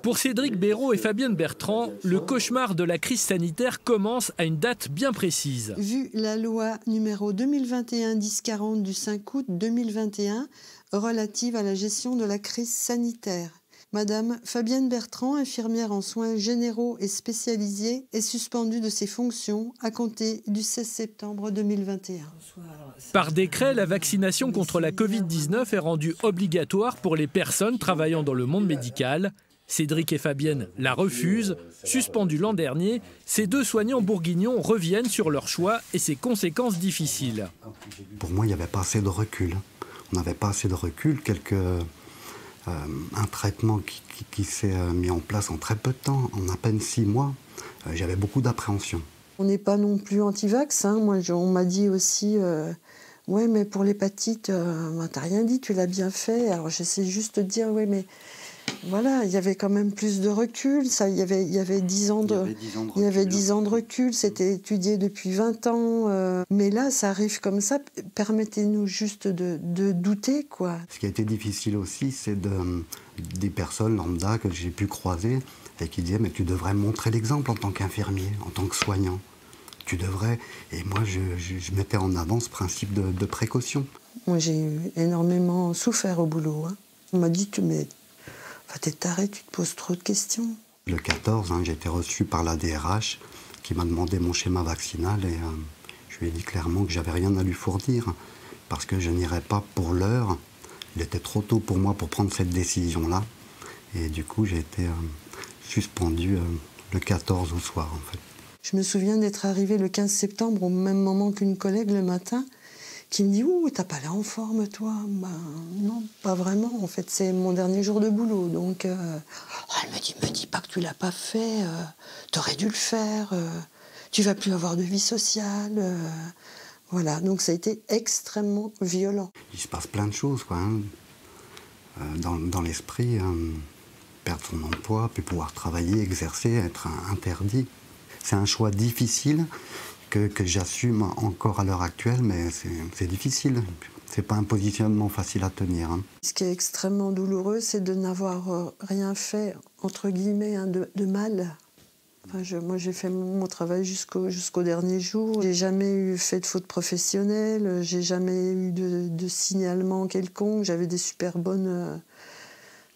Pour Cédric Béraud et Fabienne Bertrand, le cauchemar de la crise sanitaire commence à une date bien précise. Vu la loi numéro 2021-1040 du 5 août 2021 relative à la gestion de la crise sanitaire, Madame Fabienne Bertrand, infirmière en soins généraux et spécialisés, est suspendue de ses fonctions à compter du 16 septembre 2021. Par décret, la vaccination contre la Covid-19 est rendue obligatoire pour les personnes travaillant dans le monde médical. Cédric et Fabienne la refusent. Suspendus l'an dernier, ces deux soignants bourguignons reviennent sur leur choix et ses conséquences difficiles. Pour moi, il n'y avait pas assez de recul. On n'avait pas assez de recul. Un traitement qui s'est mis en place en très peu de temps, en à peine 6 mois. J'avais beaucoup d'appréhension. On n'est pas non plus anti-vax. Moi, on m'a dit aussi, ouais, mais pour l'hépatite, t'as rien dit, tu l'as bien fait. Alors j'essaie juste de dire, ouais, mais voilà, il y avait quand même plus de recul. Il y avait 10 ans de recul. C'était étudié depuis 20 ans. Mais là, ça arrive comme ça. Permettez-nous juste de douter, quoi. Ce qui a été difficile aussi, c'est des personnes lambda que j'ai pu croiser et qui disaient « mais tu devrais montrer l'exemple en tant qu'infirmier, en tant que soignant. Tu devrais... » Et moi, je mettais en avant ce principe de précaution. Moi, j'ai énormément souffert au boulot. On m'a dit « mais... t'es taré, tu te poses trop de questions. » Le 14, j'ai été reçu par la DRH qui m'a demandé mon schéma vaccinal et je lui ai dit clairement que j'avais rien à lui fournir parce que je n'irais pas pour l'heure. Il était trop tôt pour moi pour prendre cette décision-là. Et du coup, j'ai été suspendu le 14 au soir, en fait. Je me souviens d'être arrivée le 15 septembre au même moment qu'une collègue le matin qui me dit « Ouh, t'as pas l'air en forme, toi ?» Ben non, pas vraiment. En fait, c'est mon dernier jour de boulot. Donc, elle me dit pas que tu l'as pas fait. T'aurais dû le faire. Tu vas plus avoir de vie sociale. Voilà, donc ça a été extrêmement violent. Il se passe plein de choses, quoi. Dans l'esprit, perdre son emploi, puis pouvoir travailler, exercer, être interdit. C'est un choix difficile que j'assume encore à l'heure actuelle, mais c'est difficile. C'est pas un positionnement facile à tenir. Ce qui est extrêmement douloureux, c'est de n'avoir rien fait, entre guillemets, de mal. Enfin, moi, j'ai fait mon travail jusqu'au dernier jour. J'ai jamais fait de faute professionnelle, j'ai jamais eu de signalement quelconque. J'avais des super bonnes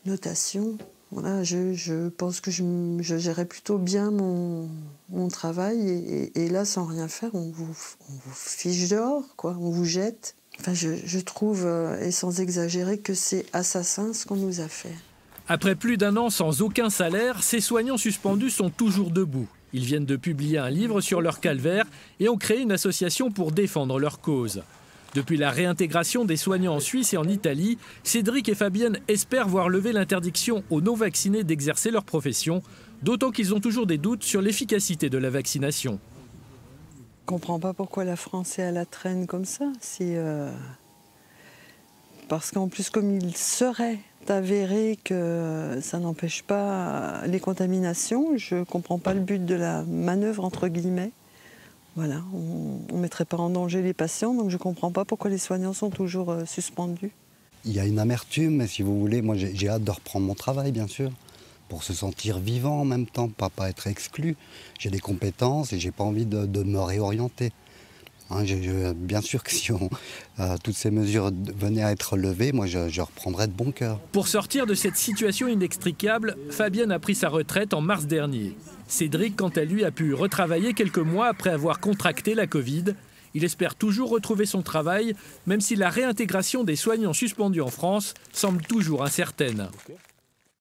notations. Voilà, je pense que je gérais plutôt bien mon travail et là, sans rien faire, on vous fiche dehors, quoi, on vous jette. Enfin, je trouve, et sans exagérer, que c'est assassin ce qu'on nous a fait. Après plus d'un an sans aucun salaire, ces soignants suspendus sont toujours debout. Ils viennent de publier un livre sur leur calvaire et ont créé une association pour défendre leur cause. Depuis la réintégration des soignants en Suisse et en Italie, Cédric et Fabienne espèrent voir lever l'interdiction aux non-vaccinés d'exercer leur profession, d'autant qu'ils ont toujours des doutes sur l'efficacité de la vaccination. Je ne comprends pas pourquoi la France est à la traîne comme ça. Parce qu'en plus, comme il serait avéré que ça n'empêche pas les contaminations, je ne comprends pas le but de la manœuvre, entre guillemets. Voilà, on ne mettrait pas en danger les patients, donc je ne comprends pas pourquoi les soignants sont toujours suspendus. Il y a une amertume, mais si vous voulez, moi j'ai hâte de reprendre mon travail, bien sûr, pour se sentir vivant en même temps, pas être exclu. J'ai des compétences et je n'ai pas envie de me réorienter. Bien sûr que si toutes ces mesures venaient à être levées, moi je reprendrais de bon cœur. Pour sortir de cette situation inextricable, Fabienne a pris sa retraite en mars dernier. Cédric, quant à lui, a pu retravailler quelques mois après avoir contracté la Covid. Il espère toujours retrouver son travail, même si la réintégration des soignants suspendus en France semble toujours incertaine.